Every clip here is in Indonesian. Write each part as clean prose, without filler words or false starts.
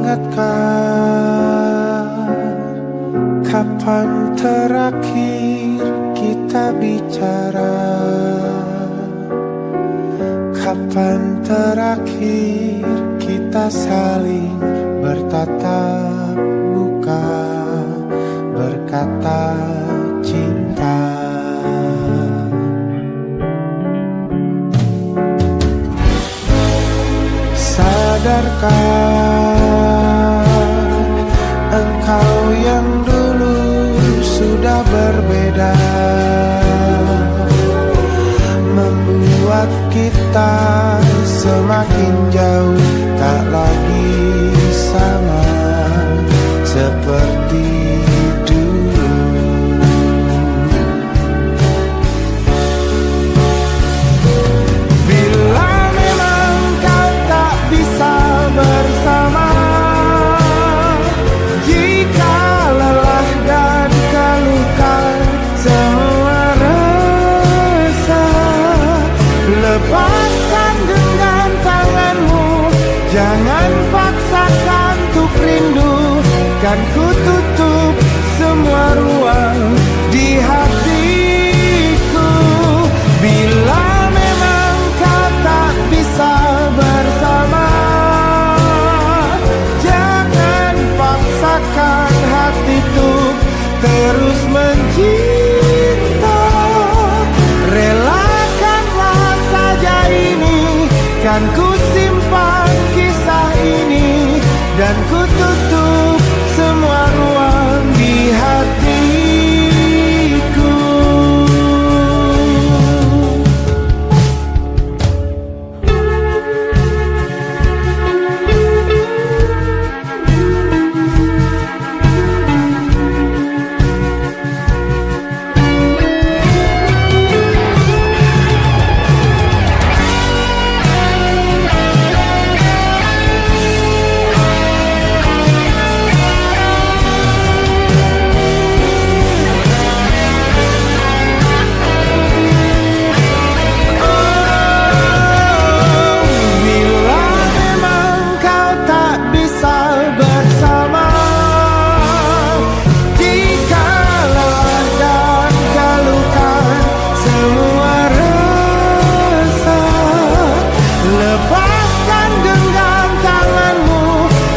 ingatkah kapan terakhir kita bicara? Kapan terakhir kita saling bertatap muka, berkata cinta? Sadarkah engkau yang dulu sudah berbeda, membuat kita semakin jauh, tak lagi sama seperti dulu. Bila memang kau tak bisa bersama, jika lelah dan keluhkan semua rasa, lepaskan genggam tanganmu, jangan paksakan untuk rindu. Kan ku tutup semua ruang di hatiku. Bila memang kau tak bisa bersama, jangan paksakan hatiku terus mencinta. Relakanlah saja ini, kan ku simpan kisah ini, dan ku tutup semua ruang di hatiku.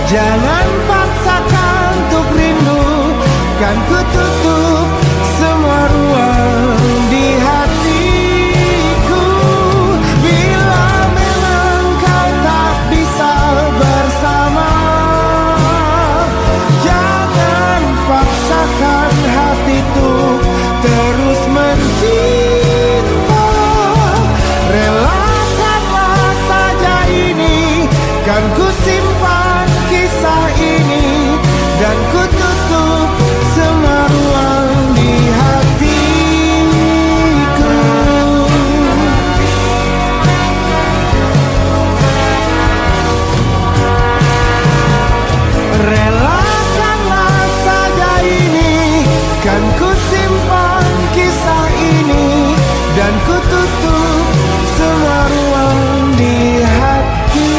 Jangan paksakan untuk rindu, kan ku tutup semua ruang di hatiku. Bila memang kau tak bisa bersama, jangan paksakan hatiku terus mencinta. Relakanlah saja ini, kan ku simpan kisah ini, dan ku tutup semua ruang di hatiku. Relakanlah saja ini, kan ku simpan kisah ini, dan ku tutup semua ruang di hatiku.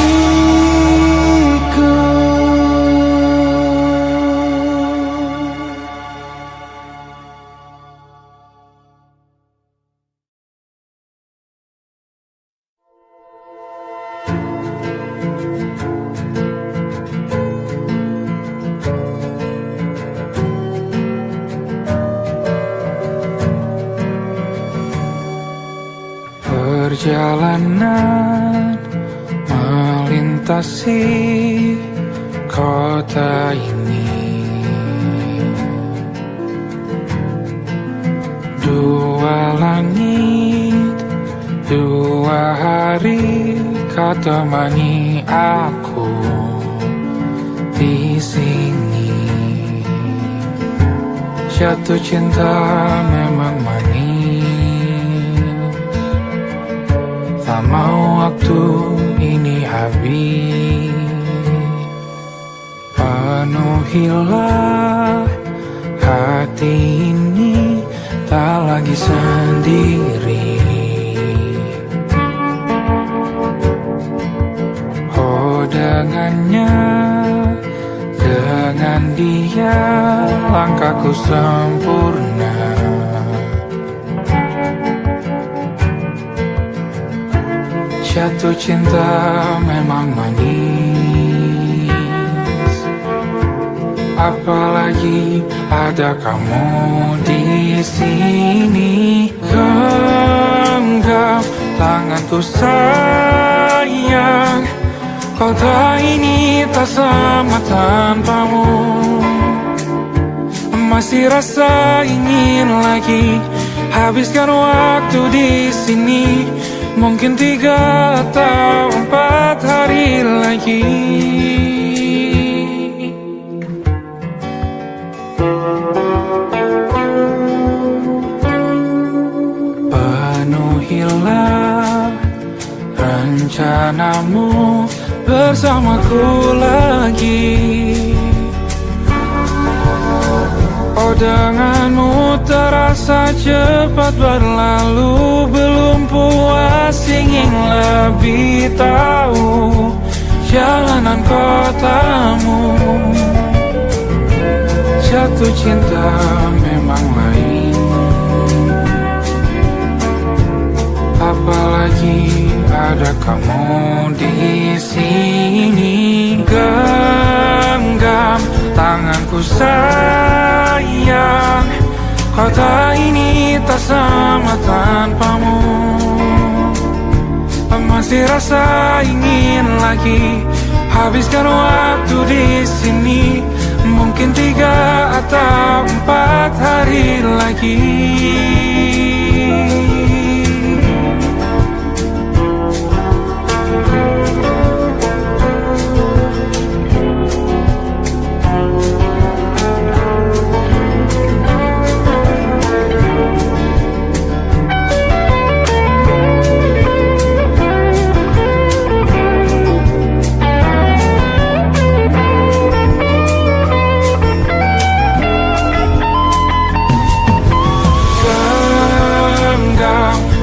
Perjalanan melintasi kota ini, dua langit, dua hari kau temani aku di sini. Jatuh cinta memang manis, tak mau waktu ini habis. Penuhilah hati ini, tak lagi sendiri. Oh dengannya aku sempurna. Jatuh cinta memang manis, apalagi ada kamu di sini. Genggam tanganku sayang, kota ini tak sama tanpamu. Masih rasa ingin lagi habiskan waktu di sini. Mungkin 3 atau 4 hari lagi. Penuhilah rencanamu bersamaku lagi. Oh, denganmu terasa cepat berlalu. Belum puas ingin lebih tahu jalanan kotamu. Jatuh cinta memang lain, apalagi ada kamu di sini. Genggam tanganku sayang, kota ini tak sama tanpamu. Masih rasa ingin lagi habiskan waktu di sini. Mungkin 3 atau 4 hari lagi.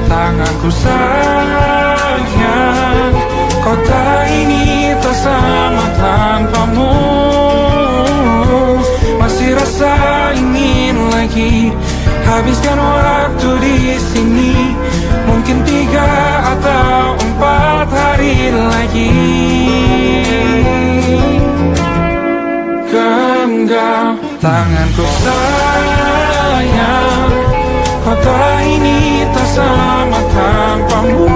Tanganku sayang, kota ini tak sama tanpamu. Masih rasa ingin lagi habiskan waktu di sini. Mungkin 3 atau 4 hari lagi. Genggam tanganku sayang, kota ini tak sama tanpamu.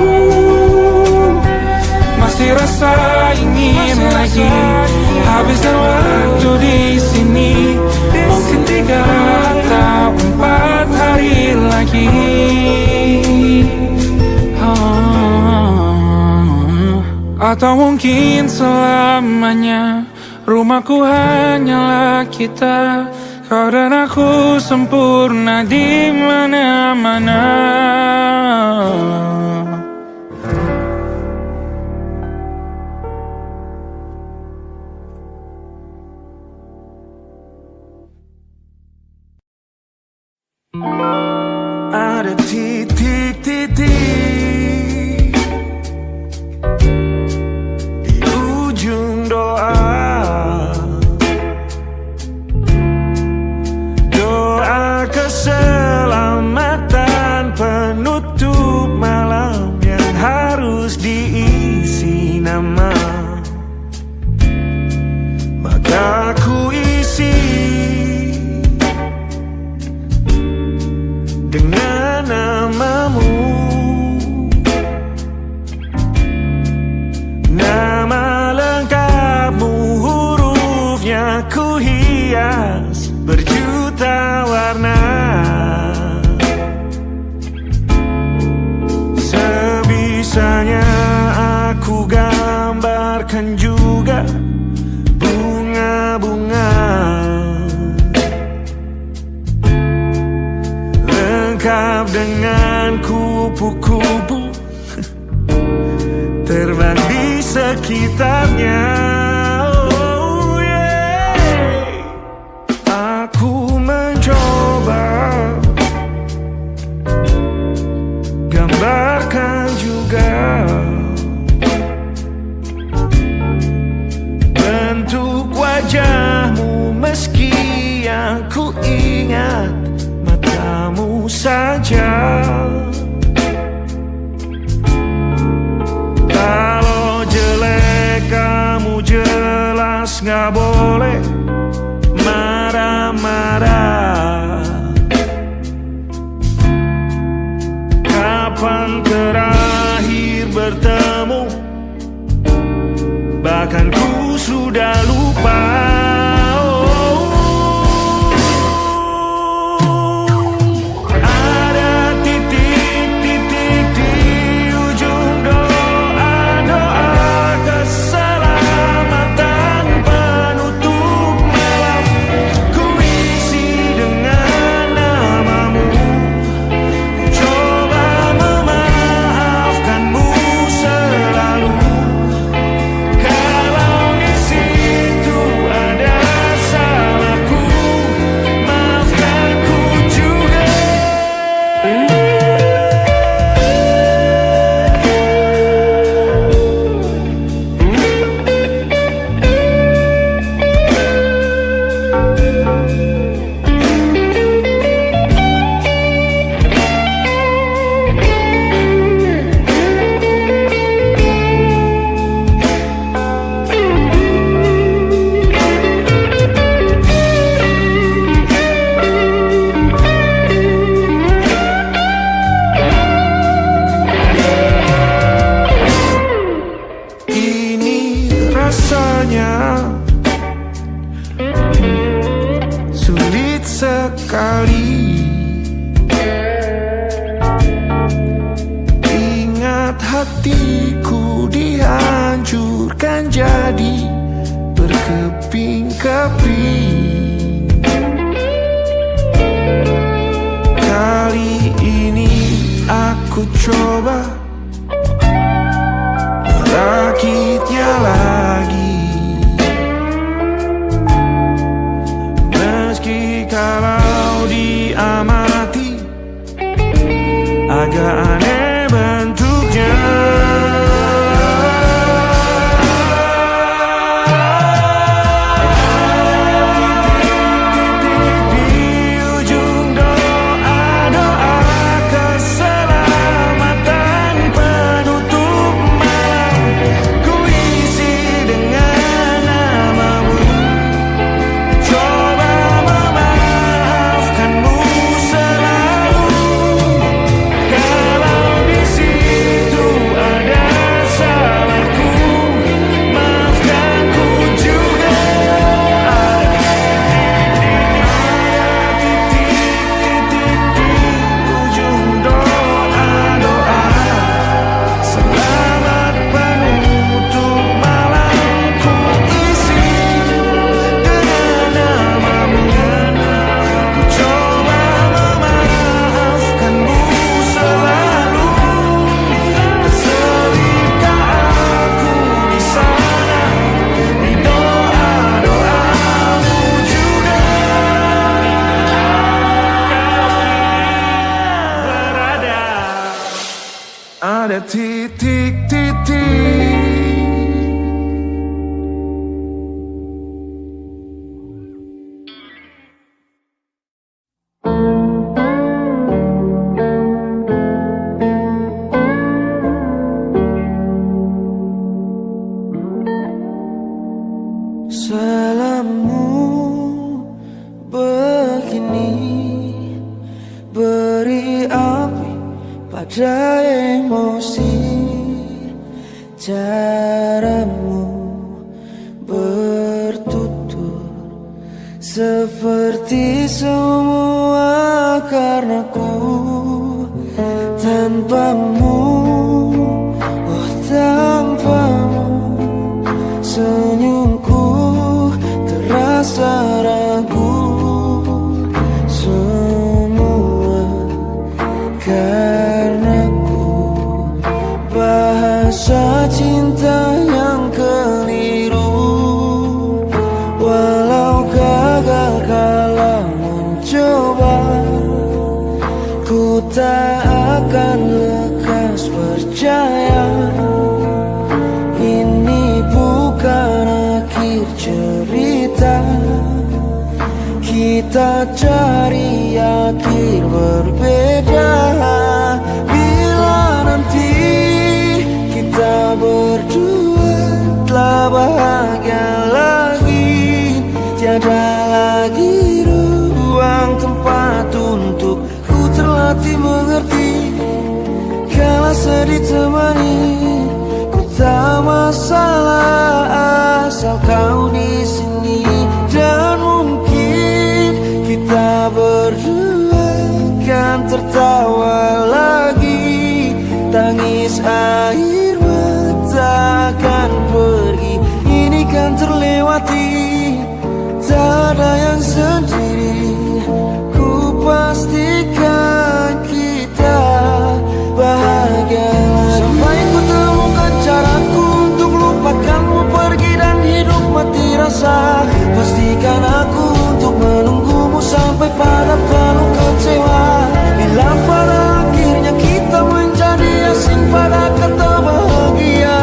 Masih rasa ingin lagi habiskan waktu di sini. Mungkin 3 atau 4 hari lagi. Atau mungkin selamanya. Rumahku hanyalah kita, kau dan aku sempurna di mana-mana. Ada titik-titik di ujung doa. Keselamatan penutup malam yang harus diisi nama. Maka ku isi dengan namamu. Nama lengkapmu, hurufnya ku hias berjuta warna. Sebisanya aku gambarkan juga bunga-bunga, lengkap dengan kupu-kupu terbang di sekitarnya. Aku mencoba gambarkan juga bentuk wajahmu meski yang ku ingin. gak boleh marah-marah. Kapan terakhir bertemu? Bahkan ku sudah lupa. Sulit sekali ingat hatiku dihancurkan jadi berkeping-keping. Kali ini aku coba merakitnya lagi. Meski kalau diamati agak aneh bentuknya. Ada titik-titik. Salammu begini beri api pada emosi. Caramu bertutur seperti semua karena ku tanpamu, oh tanpamu senyumku terasa ragu. Semua karena ku bahasa cinta yang keliru. Walau gagal kalau mencoba, ku tak akan lekas percaya. Ini bukan akhir cerita, kita cari akhir berbeda. Bila nanti kita berdua telah bahagia lagi, ditemani, ku tak masalah asal kau di sini. Dan mungkin kita berdua kan tertawa lagi, tangis air mata akan pergi, ini kan terlewati. Tak ada yang sendiri, ku pastikan kita bahagia lagi. Sampai ku temukan caraku untuk lupakanmu pergi dan hidup mati rasa. Pastikan aku untuk menunggumu sampai pada penuh kecewa. Bila pada akhirnya kita menjadi asing pada kata bahagia,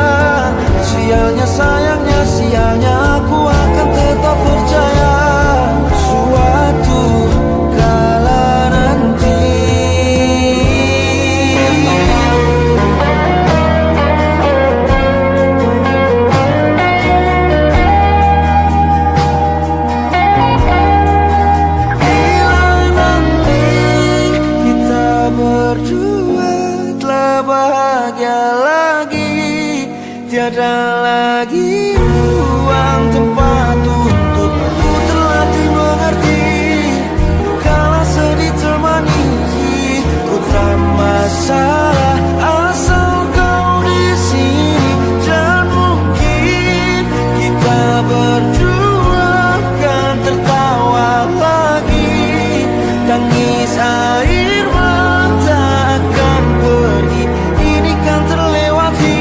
sialnya sayangnya sialnya aku akan tetap percaya suatu kala nanti. Bila nanti kita berdua telah bahagia lagi, tiada lagi ruang tempat untukku terlatih mengerti. Kala sedih temani, ku tak masalah asal kau di sini. Dan mungkin kita berdua kan tertawa lagi, tangis air mata akan pergi, ini kan terlewati.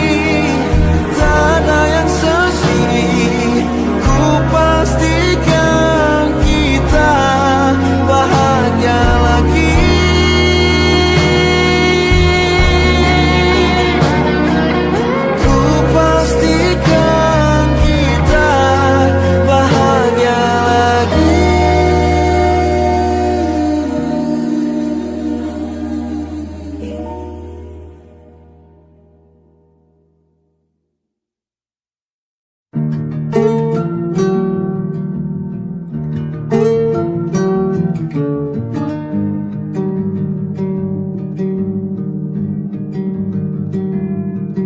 Tak ada yang sendiri, ku pastikan kita bahagia lagi. Ku pastikan kita bahagia lagi.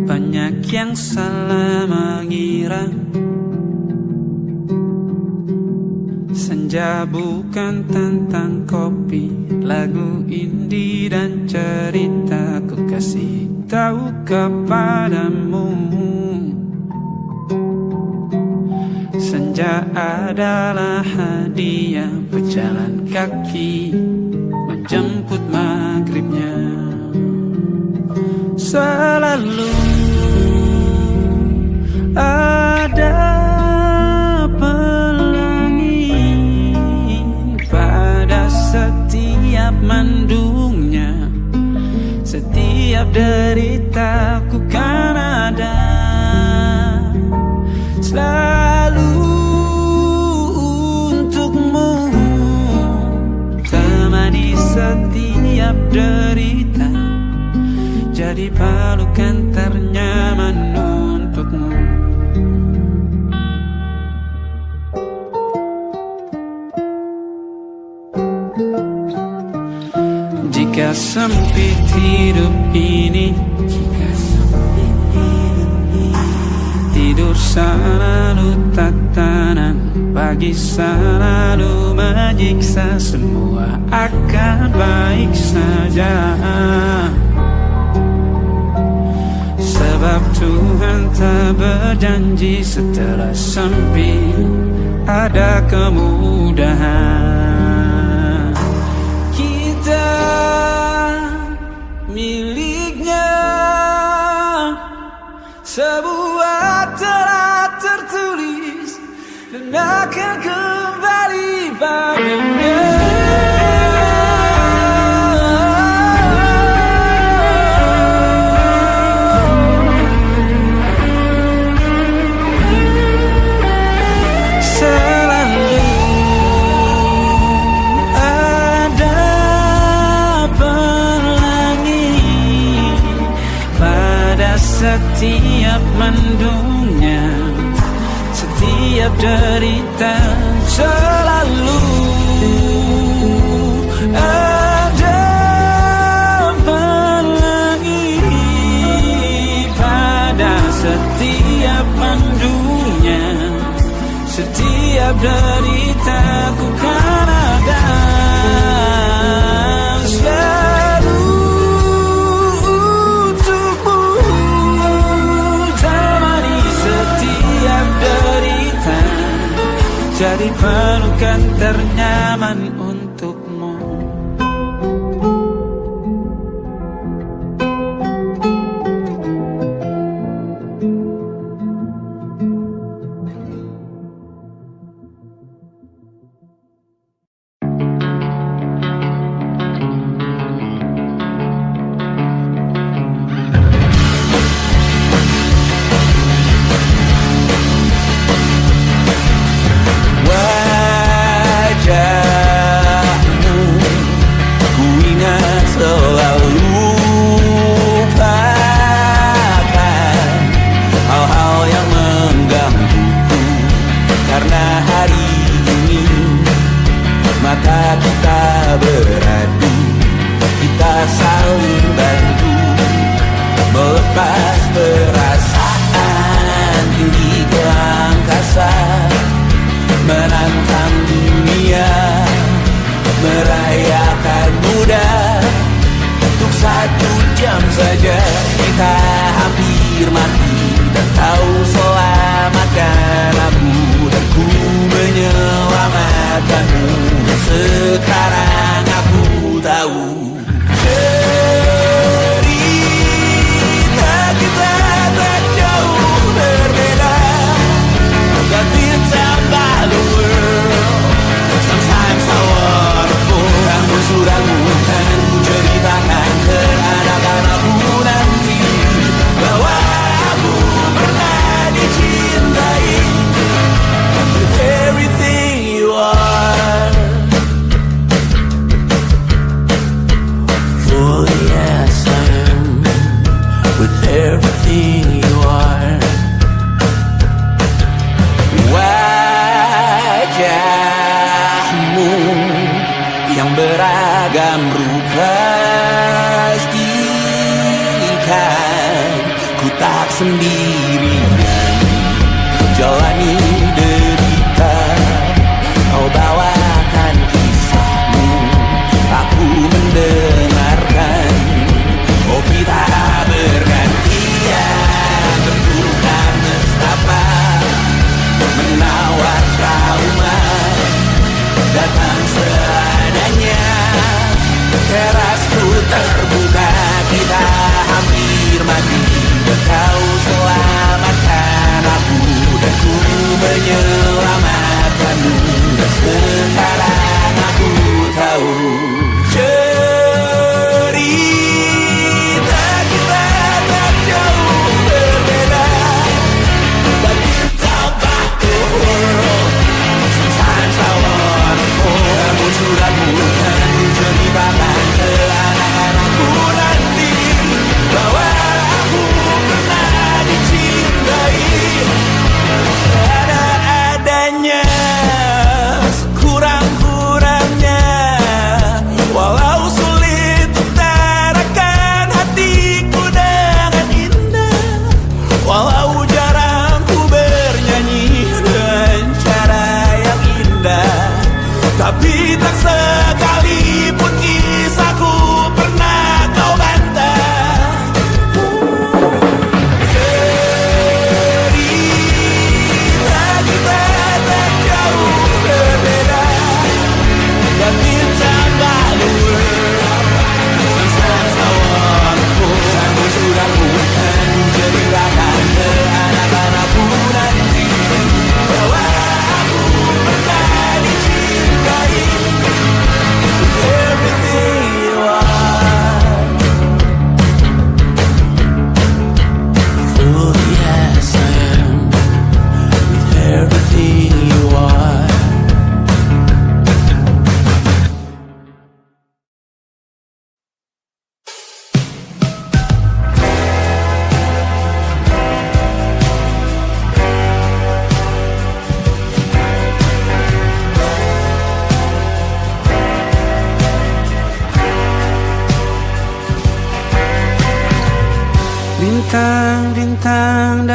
Banyak yang salah mengira senja bukan tentang kopi, lagu indie dan cerita. Ku kasih tahu kepadamu, senja adalah hadiah berjalan kaki menjemput maghribnya. Selalu ada pelangi pada setiap mendungnya, setiap deritaku kan ada selalu untukmu, temani setiap derita, jadi pelukan ternyaman untukmu. Jika sempit hidup ini, tidur selalu tatanan, pagi selalu menyiksa, semua akan baik saja. Sebab Tuhan tak berjanji setelah sempit ada kemudahan. Kita miliknya, sebuah telah tertulis dan akan kembali padanya. Setiap mendungnya, setiap derita, selalu ada pelangi pemandunya. Setiap deritaku kan ada selalu untukmu, temani setiap derita, jadi pelukan ternyaman untukmu. Mata kita beradu, kita saling bantu, melepas perasaan tinggi ke angkasa, menantang dunia, merayakan muda. Untuk 1 jam saja kita hampir mati, dan kau selamatkan aku, dan ku menyelamatkanmu. Sekarang aku tahu cerita kita tak jauh berbeda. God built about the world, sometimes so wonderful. Kamu suratmu kan ku ceritakan ke anak-anak aku nanti, bahwa aku pernah dicintai with everything you are. Yes, I am, with everything you are. Wajahmu yang beragam rupa, pastikan ku tak sendirian jalani derita. Kau bawakan kisahmu, aku mendengarkan. Oh, kita bergantian bertukar nestapa, menawar trauma, datang seadanya. Terasku terbuka, kita hampir mati, dan kau selalu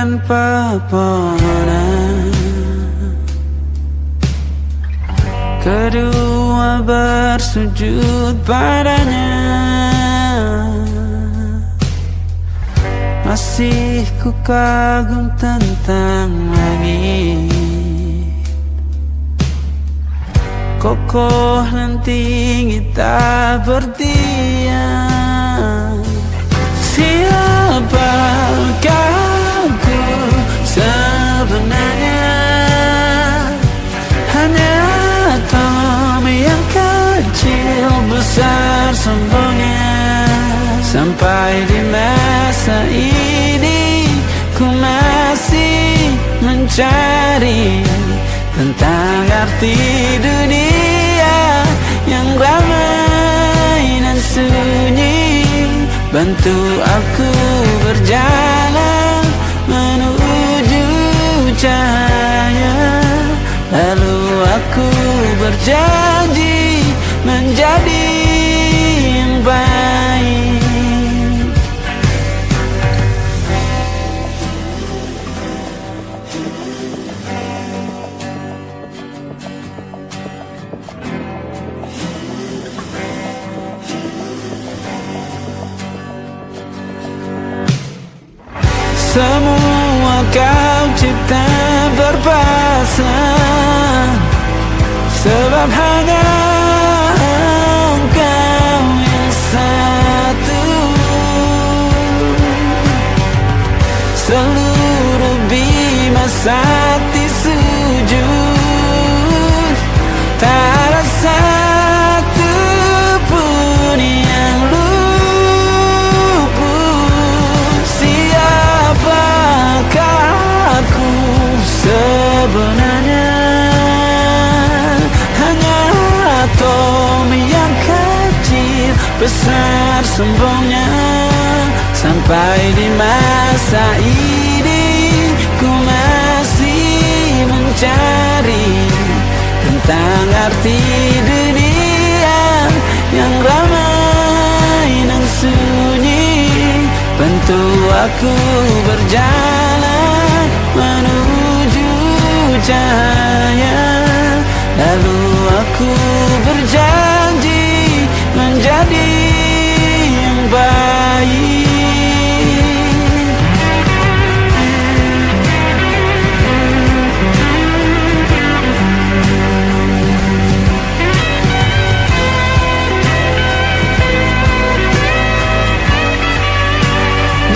bagaikan pepohonan. Kedua bersujud padanya. Masih ku kagum tentang langit, kokoh dan tinggi tak berdiam. Siapakah ku sebenarnya? Hanya Tom yang kecil besar sombongnya. Sampai di masa ini ku masih mencari tentang arti dunia yang ramai dan sunyi. Bantu aku berjalan menuju cahaya. Lalu aku berjanji menjadi yang baik. Semua kau cipta berpasang, sebab hanya Engkau yang satu. Seluruh bima sakti sujud, tak ada satu pun yang luput. Siapakah aku sebenarnya? Hanya atom yang kecil besar sombongnya. Sampai di masa ini ku masih mencari tentang arti dunia yang ramai dan sunyi. Bantu aku berjalan menuju cahaya. Lalu aku berjanji menjadi yang baik.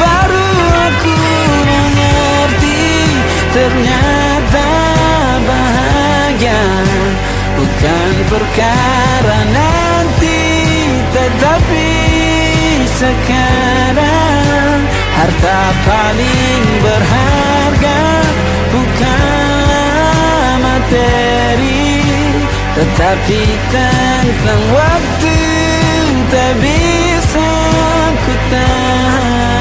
Baru aku mengerti ternyata bahagia bukan perkara nanti, tetapi sekarang. Harta paling berharga bukanlah materi, tetapi tentang waktu tak bisa ku tahan.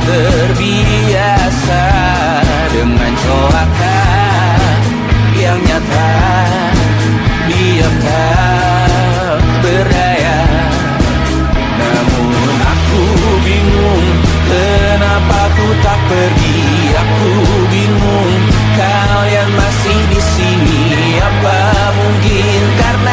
terbiasa dengan celaka yang nyata, diam tak berdaya. Namun aku bingung, kenapa ku tak pergi? Aku bingung, kalian masih di sini. Apa mungkin karena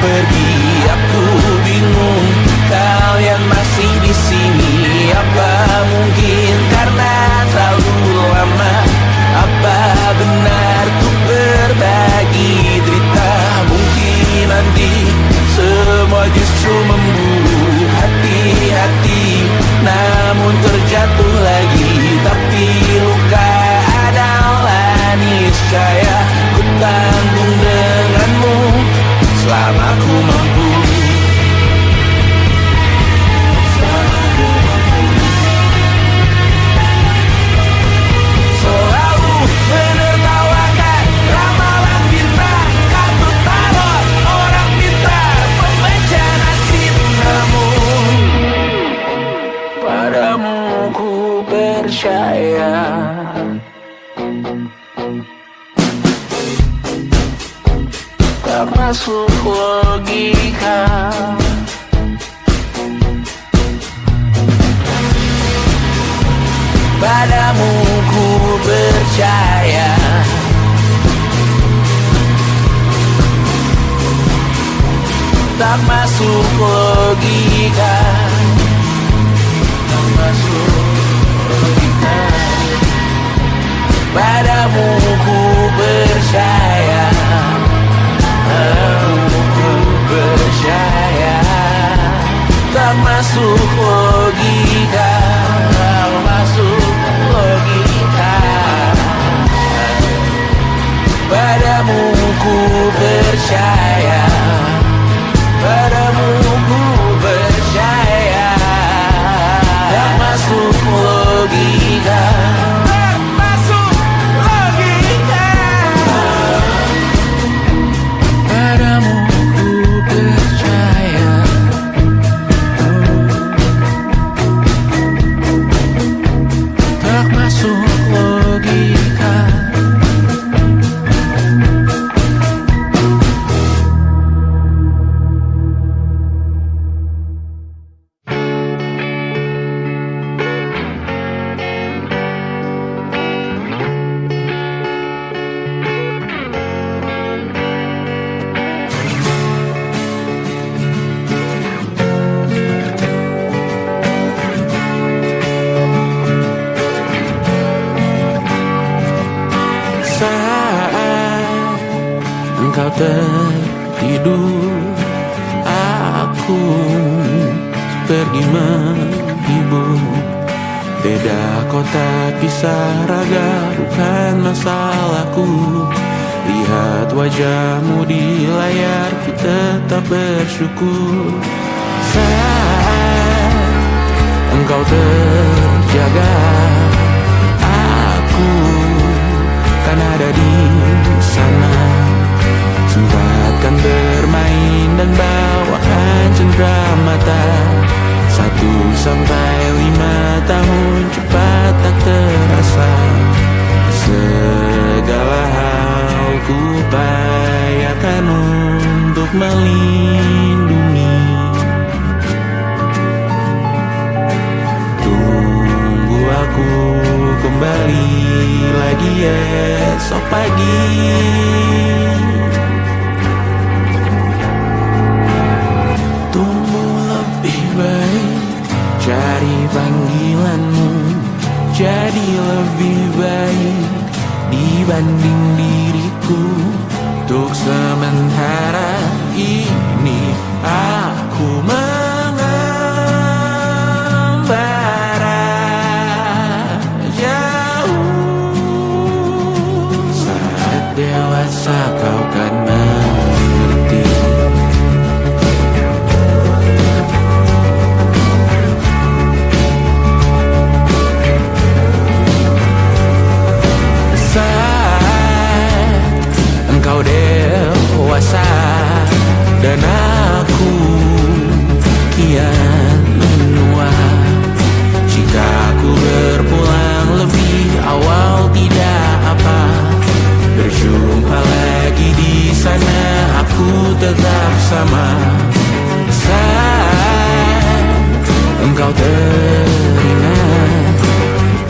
pergi. Aku bingung, kalian masih di sini. Apa mungkin karena terlalu lama? Apa benar ku berbagi derita? Mungkin nanti semua justru memburuh hati-hati, namun terjatuh lagi. Tapi luka adalah niscaya, ku tanggung denganmu selama ku mampu. Selalu menertawakan ramalan bintang, kartu tarot orang pintar, pembaca nasib. Namun padamu ku percaya. Tak masuk logika. Padamu ku percaya. Tak masuk logika. Tak masuk logika. Padamu ku percaya. Aku percaya. Tak masuk logika. Tak masuk logika. Padamu ku percaya. Padamu ku percaya. Tak masuk logika. Tak masuk logika. Padamu ku percaya. Tak masuk logika. Saat engkau tertidur, aku pergi menghibur. Beda kota, pisah raga, bukan masalahku. Lihat wajahmu di layar, ku tetap bersyukur. Saat engkau terjaga, aku kan ada di sana. Sempatkan bermain dan bawaan cendera mata. 1-5 tahun cepat tak terasa. Segala hal ku upayakan untuk melindungi. Tunggu aku kembali lagi esok pagi. Tumbuh lebih baik, cari panggilanmu. Jadi lebih baik dibanding diriku. Untuk sementara ini aku mengembara jauh. Saat dewasa kau kan mengerti. Saat engkau dewasa dan aku kian menua. Jika aku berpulang lebih awal tidak apa. Berjumpa lagi di sana, aku tetap sama. Saat engkau teringat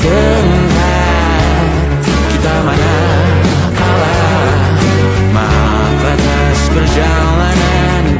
tentang kita mana kalah. Maaf atas perjalanan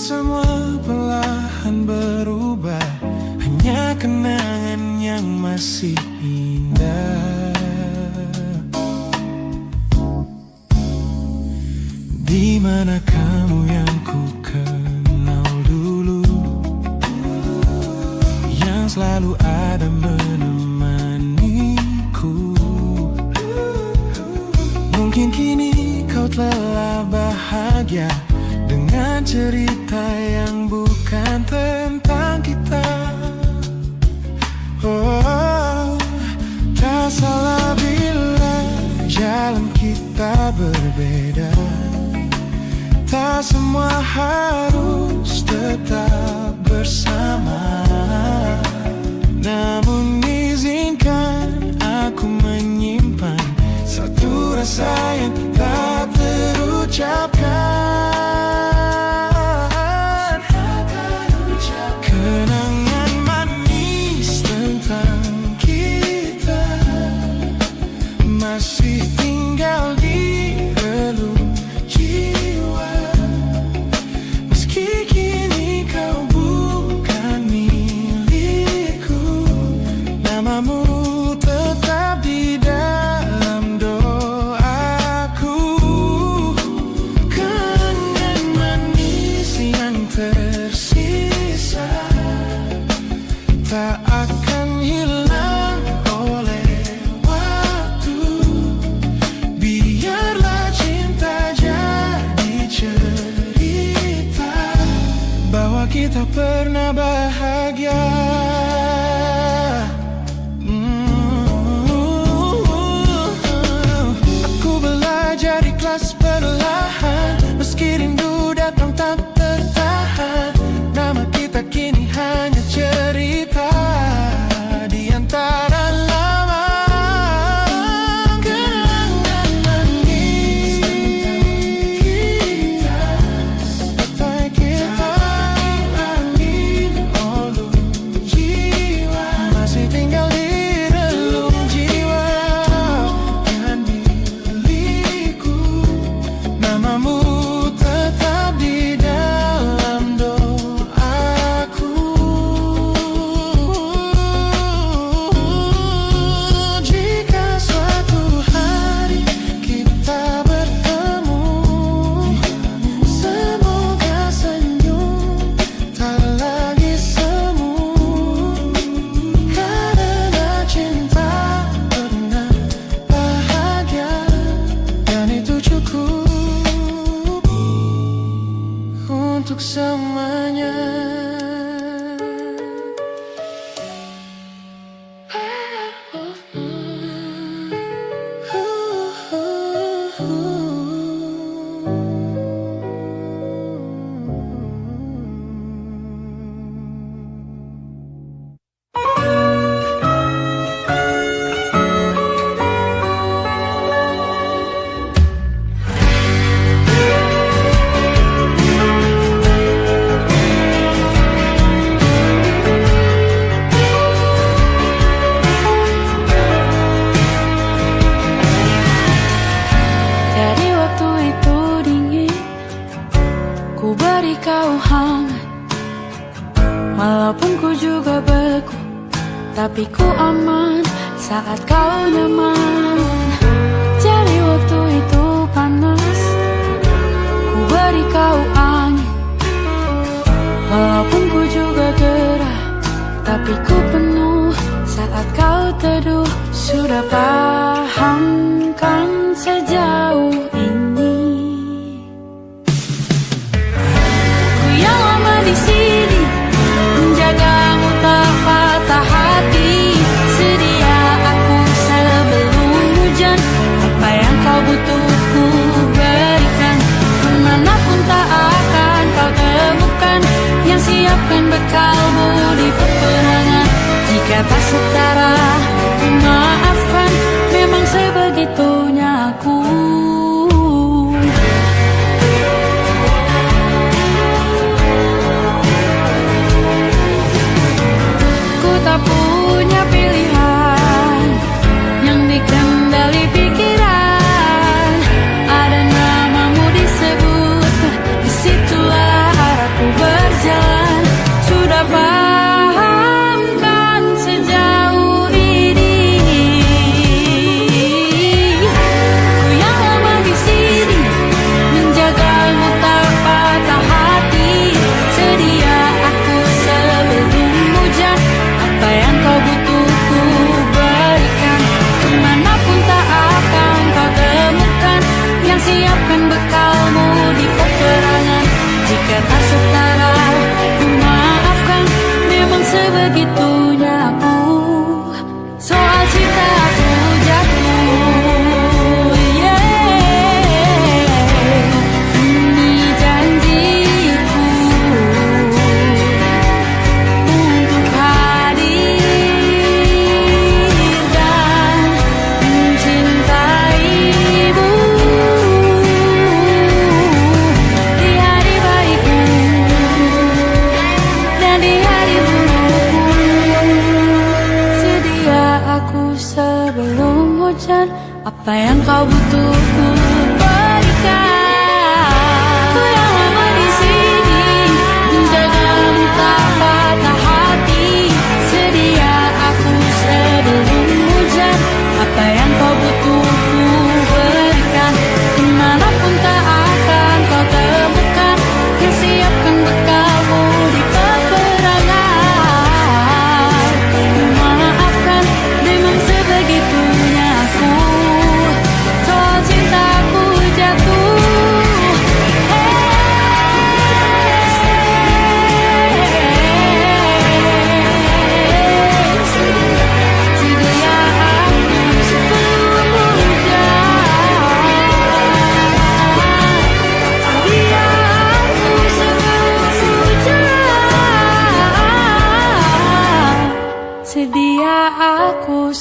semua perlahan berubah, hanya kenangan yang masih indah. Di mana kamu yang ku kenal dulu, yang selalu ada menemaniku. Mungkin kini kau telah bahagia dengan cerita yang bukan tentang kita. Oh, tak salah bila jalan kita berbeda. Tak semua harus tetap bersama. Namun izinkan aku menyimpan satu rasa yang tak terucapkan. Kenangan manis tentang kita masih tinggal di relung jiwa. Meski kini kau bukan milikku, namamu tetap di dalam doaku. Kenangan manis yang tersisa tak akan hilang oleh waktu. Biarlah cinta jadi cerita bahwa kita pernah bahagia. Aku belajar ikhlas perlahan, meski rindu datang tak tertahan. Nama kita kini hanya cerita di antara lama. Kenangan manis tentang kita, angin olung jiwa masih tinggal di relung jiwa. Kan milikku, namamu tetap di dalam doaku. Jika suatu hari kita bertemu, semoga senyum tak lagi semu. Karena cinta pernah bahagia, dan itu cukup untuk semuanya. Dari waktu itu dingin, ku beri kau hangat. Walaupun ku juga beku, tapi ku aman saat kau nyaman. Jadi waktu itu panas, ku beri kau angin. Walaupun ku juga gerah, tapi ku penuh saat kau teduh. Sudah paham kan sejauh ini? Ku yang lama di sini, menjagamu tak patah hati. Sedia aku sebelum hujan, apa yang kau butuh ku berikan. Kemanapun tak akan kau temukan yang siapkan bekalmu di peperangan. Jika tak setara, ku maafkan, memang sebegitunya aku. Ku tak punya pilihan yang dikendali pikiran. Ada namamu disebut, disitulah arahku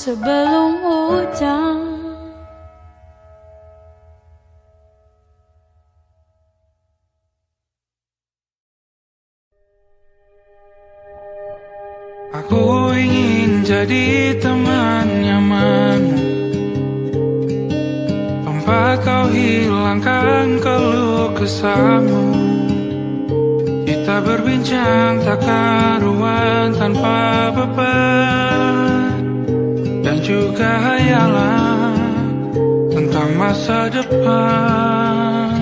sebelum hujan. Aku ingin jadi teman nyamanmu, tempat kau hilangkan keluh kesahmu. Kita berbincang tak karuan tanpa beban, dan juga hayalan tentang masa depan.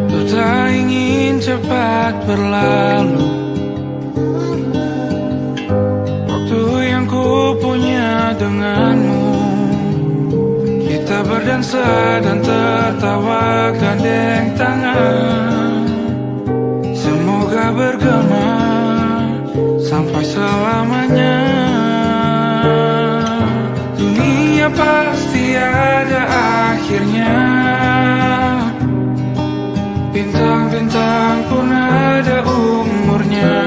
Ku tak ingin cepat berlalu waktu yang ku punya denganmu. Kita berdansa dan tertawa gandeng tangan, semoga bergema sampai selamanya. Dunia pasti ada akhirnya, bintang-bintang pun ada umurnya.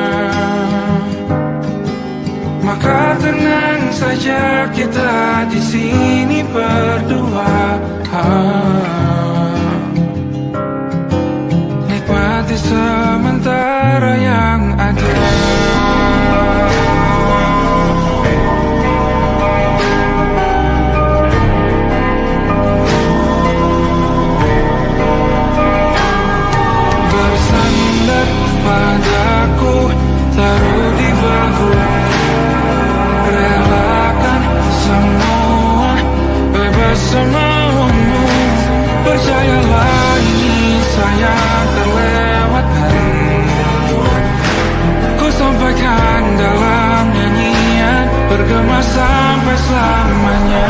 Maka tenang saja kita di sini berdua, nikmati sementara yang ada. Bersandar padaku, taruh di bahu, relakan semua, bebas semaumu. Percayalah ini saya terlewatkan, ku sampaikan dalam nyanyian, bergema sampai selamanya.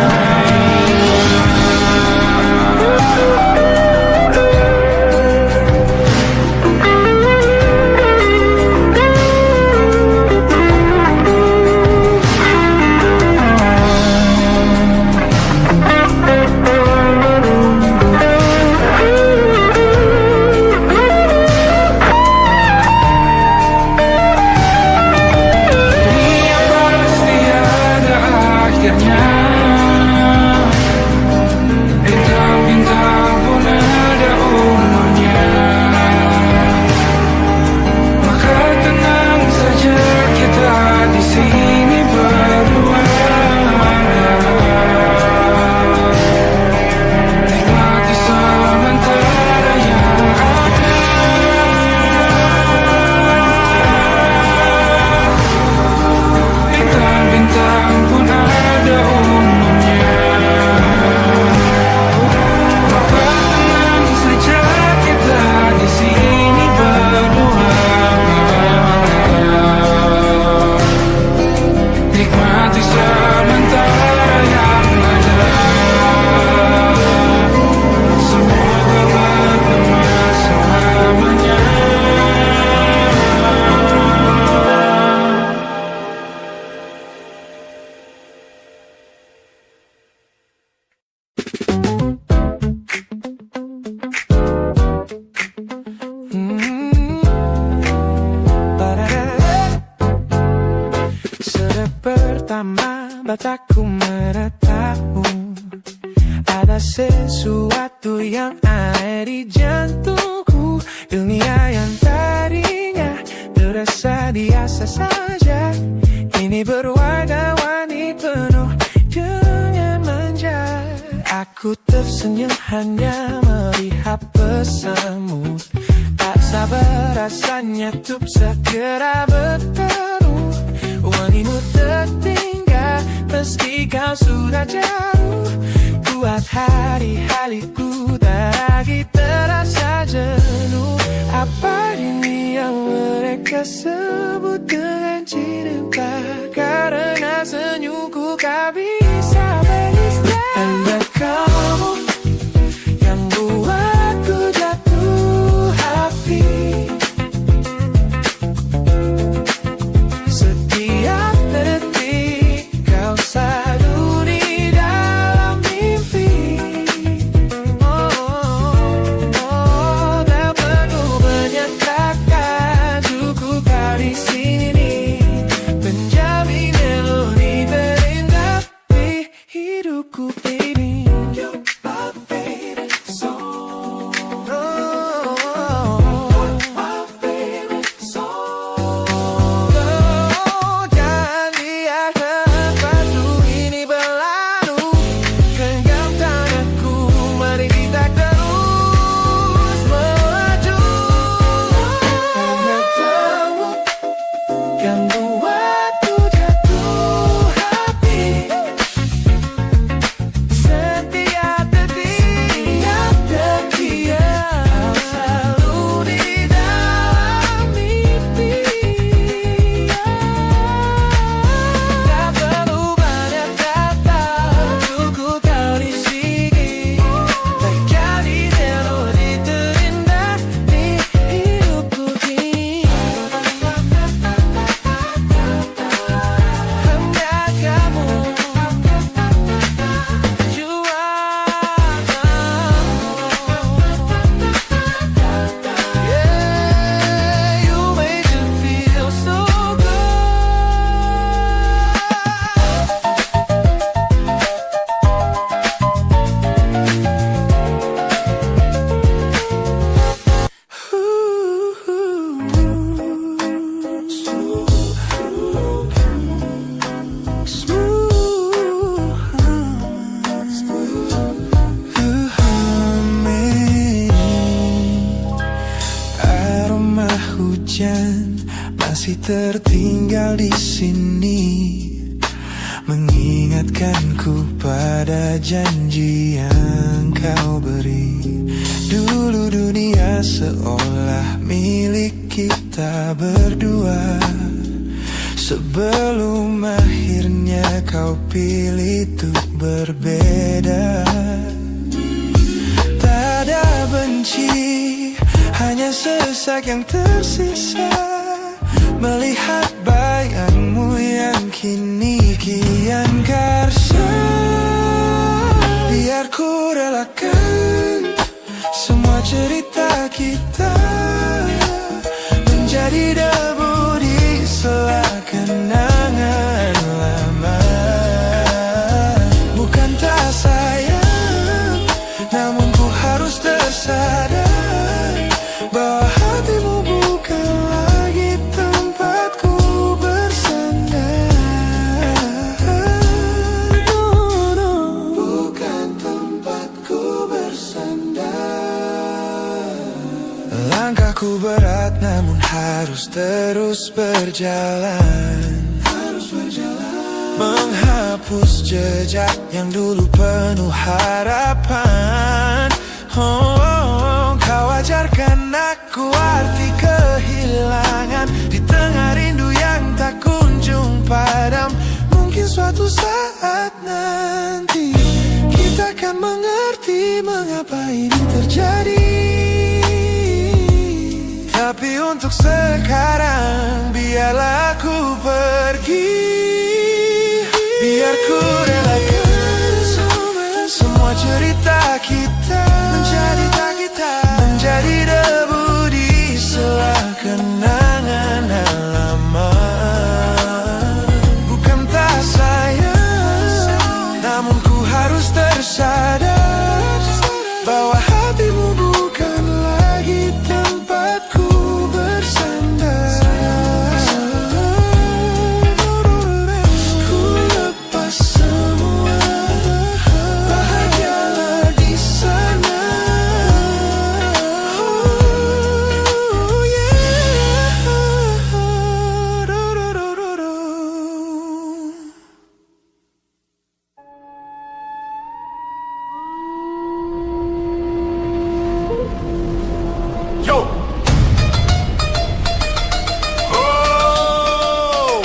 Mataku menatapmu, ada sesuatu yang ada di jantungku. Dunia yang tadinya terasa biasa saja, kini berwarna-warni penuh dengan manja. Aku tersenyum hanya melihat pesanmu, tak sabar rasanya untuk segera bertemu. Wangimu tertinggal meski kau sudah jauh, buat hari-hariku tak lagi terasa jenuh. Apa ini yang mereka sebut dengan cinta? Karena senyumku kau bisa beristirahat. Tanda kamu yang buatku jatuh hati. Setiap detik kau selalu di dalam mimpi. Tak perlu menyatakan cukup kau di sini, menjamin melodi hujan masih tertinggal di sini, mengingatkanku pada janji yang kau beri. Dulu dunia seolah milik kita berdua, sebelum akhirnya kau pilih untuk berbeda. Tak ada benci, hanya sesak yang tersisa, melihat bayangmu yang kini kian karsa. Biar ku relakan semua cerita kita menjadi debu di sela kenangan lama. Bukan tak sayang, namun ku harus tersadar bahwa hatimu bukan lagi tempatku bersandar. Bukan tempatku bersandar. Langkahku berat namun harus terus berjalan, menghapus jejak yang dulu penuh harapan. Kau ajarkan aku arti kehilangan di tengah rindu yang tak kunjung padam. Mungkin suatu saat nanti kita akan mengerti mengapa ini terjadi. Tapi untuk sekarang biarlah aku pergi. Biar ku relakan semua cerita kita menjadi debu di sela kenangan lama. Bukan tak sayang, namun ku harus tersadar bahwa hatimu bukan lagi tempatku bersandar. Ku lepas semua, bahagialah di sana. Oh yeah. Yo! Oh!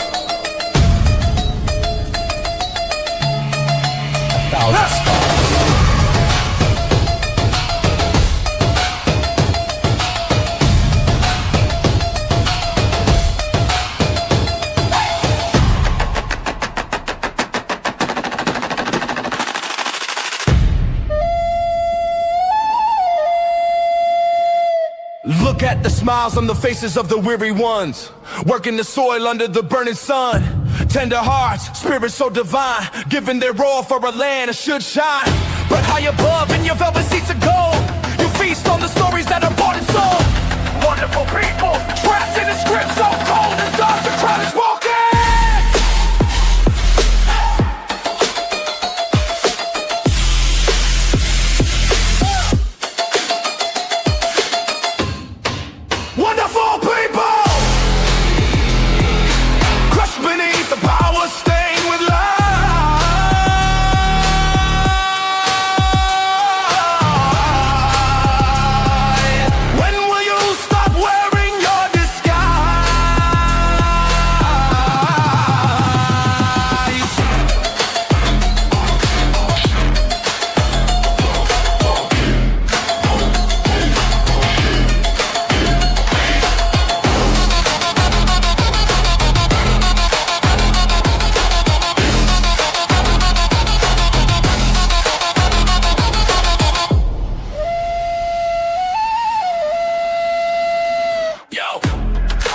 Look at the smiles on the faces of the weary ones, working the soil under the burning sun. Tender hearts, spirits so divine, giving their all for a land that should shine. But high above in your velvet seats of gold, you feast on the stories that are bought and sold. Wonderful people, trapped in a script so cold and dark, the crowd is walking. Wonderful people, crushed beneath the power stained with lies. When will you stop wearing your disguise? Yo,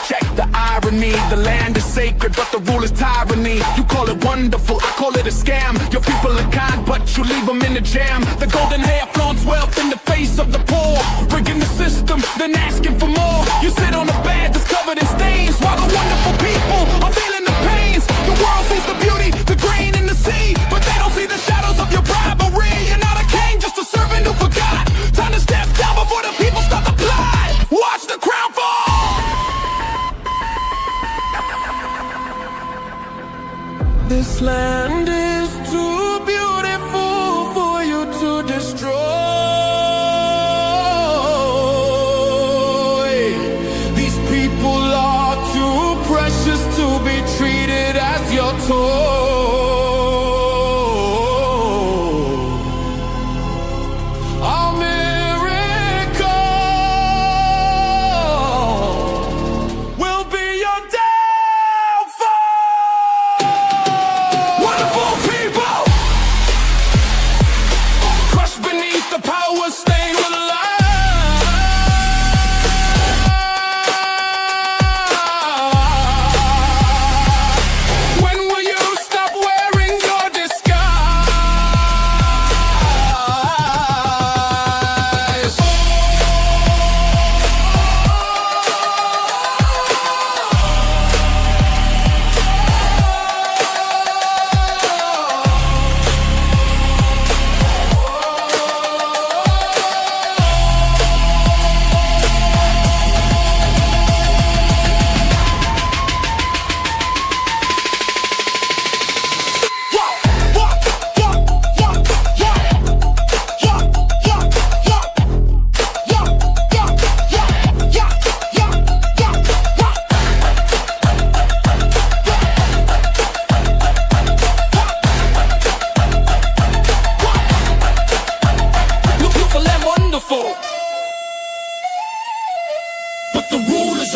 check the irony. The land is sacred, but the rule is tyranny. You call it wonderful, I call it a scam. Your people are kind, but you leave them in the jam. The golden hair flaunts wealth in the face of the poor, rigging the system, then asking for more. You sit on a bed that's covered in stains, while the wonderful people are feeling the pains. The world sees the beauty, the grain in the sea, but they don't see the shadows of your bribery. You're not a king, just a servant who forgot. Time to step down before the people start to plot. Watch the crown fall.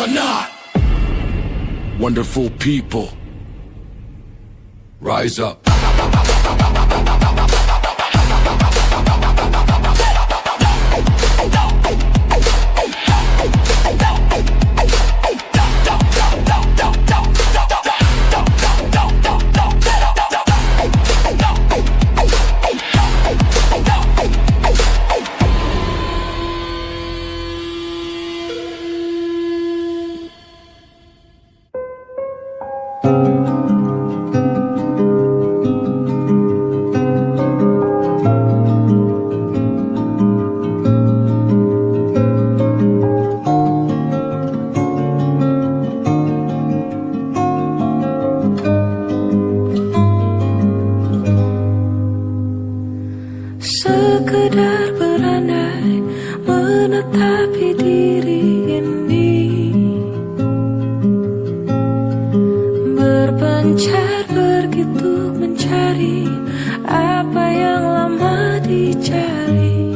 or not. Wonderful people, rise up. Sekedar berandai menetapi diri ini, berpencar begitu mencari apa yang lama dicari.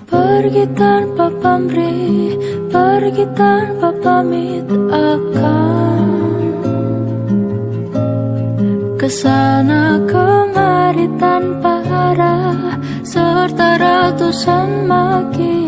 Pergi tanpa pamrih, pergi tanpa pamit akan kesana kemari tanpa arah, serta ratusan makin